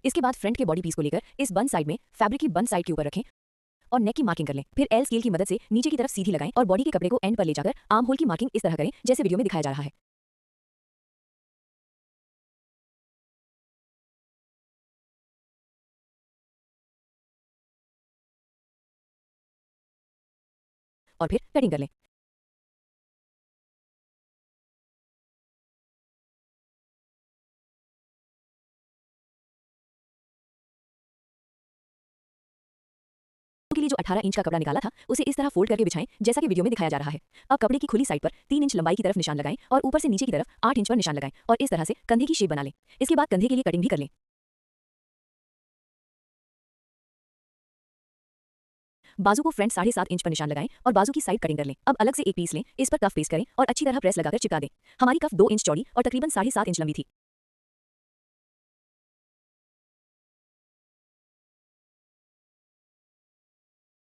इसके बाद फ्रंट के बॉडी पीस को लेकर इस बंद साइड में फैब्रिक की बंद साइड के ऊपर रखें और नेक की मार्किंग कर लें। फिर एल स्केल की मदद से नीचे की तरफ सीधी लगाएं और बॉडी के कपड़े को एंड पर ले जाकर आर्म होल की मार्किंग इस तरह करें जैसे वीडियो में दिखाया जा रहा है। और फिर कटिंग कर लें। के लिए जो 18 इंच का कपड़ा निकाला था उसे इस तरह फोल्ड करके बिछाएं जैसा कि वीडियो में दिखाया जा रहा है। अब कपड़े की खुली साइड पर 3 इंच लंबाई की तरफ निशान लगाएं और ऊपर से नीचे की तरफ 8 इंच पर निशान लगाएं और इस तरह से कंधे की शेप बना लें। इसके बाद कंधे के लिए कटिंग भी कर लें। बाजू को फ्रंट 7.5 इंच पर निशान लगाएं और बाजू की साइड कटिंग कर लें। अब अलग से एक पीस लें, इस पर कफ पेस्ट करें और अच्छी तरह प्रेस लगाकर चिपका दें। हमारी कफ 2 इंच चौड़ी और तकरीबन 7.5 इंच लंबी थी।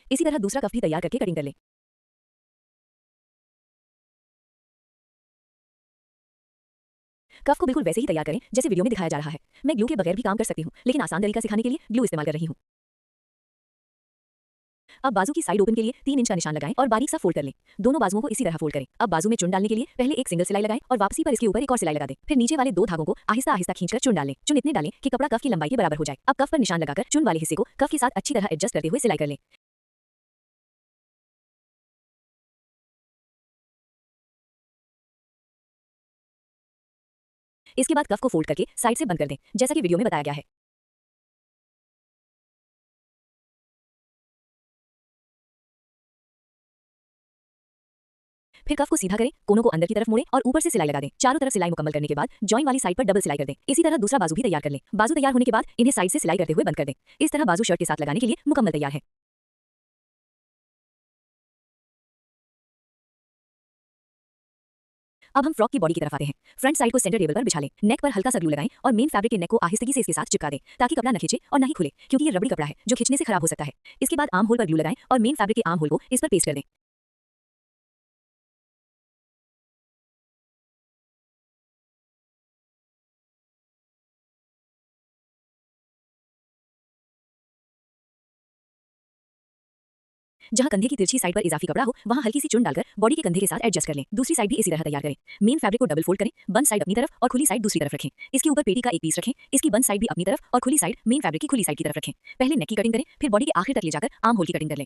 इसी तरह दूसरा कफ भी तैयार करके कटिंग कर लें। कफ को बिल्कुल वैसे ही तैयार करें जैसे वीडियो में दिखाया जा रहा है। मैं ग्लू के बगैर भी काम कर सकती हूँ, लेकिन आसान तरीका सिखाने के लिए ग्लू इस्तेमाल कर रही हूँ। अब बाजू की साइड ओपन के लिए 3 इंच का निशान लगाएं और बारीक सा फोल्ड कर लें। दोनों बाजुओं को इसी तरह फोल्ड करें। अब बाजू में चुन डालने के लिए पहले एक सिंगल सिलाई लगाएं और वापसी पर इसके ऊपर एक और सिलाई लगा दें। फिर नीचे वाले 2 धागों को आहिस्ता आहिस्ता खींचकर चुन डालें। चुन इतने डालें कि कपड़ा कफ की लंबाई के बराबर हो जाए। अब कफ पर निशान लगाकर चुन वाले हिस्से को कफ के साथ अच्छी तरह एडजस्ट करते हुए सिलाई कर लें। इसके बाद कफ को फोल्ड करके साइड से बंद कर दें जैसा कि वीडियो में बताया गया है। फिर कफ को सीधा करें, कोनों को अंदर की तरफ मोड़ें और ऊपर से सिलाई लगा दें। चारों तरफ सिलाई मुकम्मल करने के बाद जॉइन वाली साइड पर डबल सिलाई कर दें। इसी तरह दूसरा बाजू भी तैयार कर लें। बाजू तैयार होने के बाद इन्हें साइड से सिलाई करते हुए बंद कर दें। इस तरह बाजू शर्ट के साथ लगाने के लिए मुकम्मल तैयार है। अब हम फ्रॉक की बॉडी की तरफ आते हैं। फ्रंट साइड को सेंटर टेबल पर बिछा लें। नेक पर हल्का सा ग्लू लगाएं और मेन फैब्रिक के नेक को आहिस्तेगी से इसके साथ चिपका दें ताकि कपड़ा न खींचे और न ही खुले, क्योंकि ये रबड़ी कपड़ा है जो खींचने से खराब हो सकता है। इसके बाद आर्म होल पर ग्लू लगाएं और मेन फैब्रिक के आर्म होल को इस पर पेस्ट कर दें। जहां कंधे की तिरछी साइड पर इजाफी कपड़ा हो वहां हल्की सी चुन डालकर बॉडी के कंधे के साथ एडजस्ट कर लें। दूसरी साइड भी इसी तरह तैयार करें। मेन फैब्रिक को डबल फोल्ड करें, बंद साइड अपनी तरफ और खुली साइड दूसरी तरफ रखें। इसके ऊपर पेटी का एक पीस रखें। इसकी बंद साइड भी अपनी तरफ और खुली साइड मेन फैब्रिक की खुली साइड की तरफ रखें। पहले नेक की कटिंग करें, फिर बॉडी के आखिर तक ले जाकर आर्म होल की कटिंग कर लें।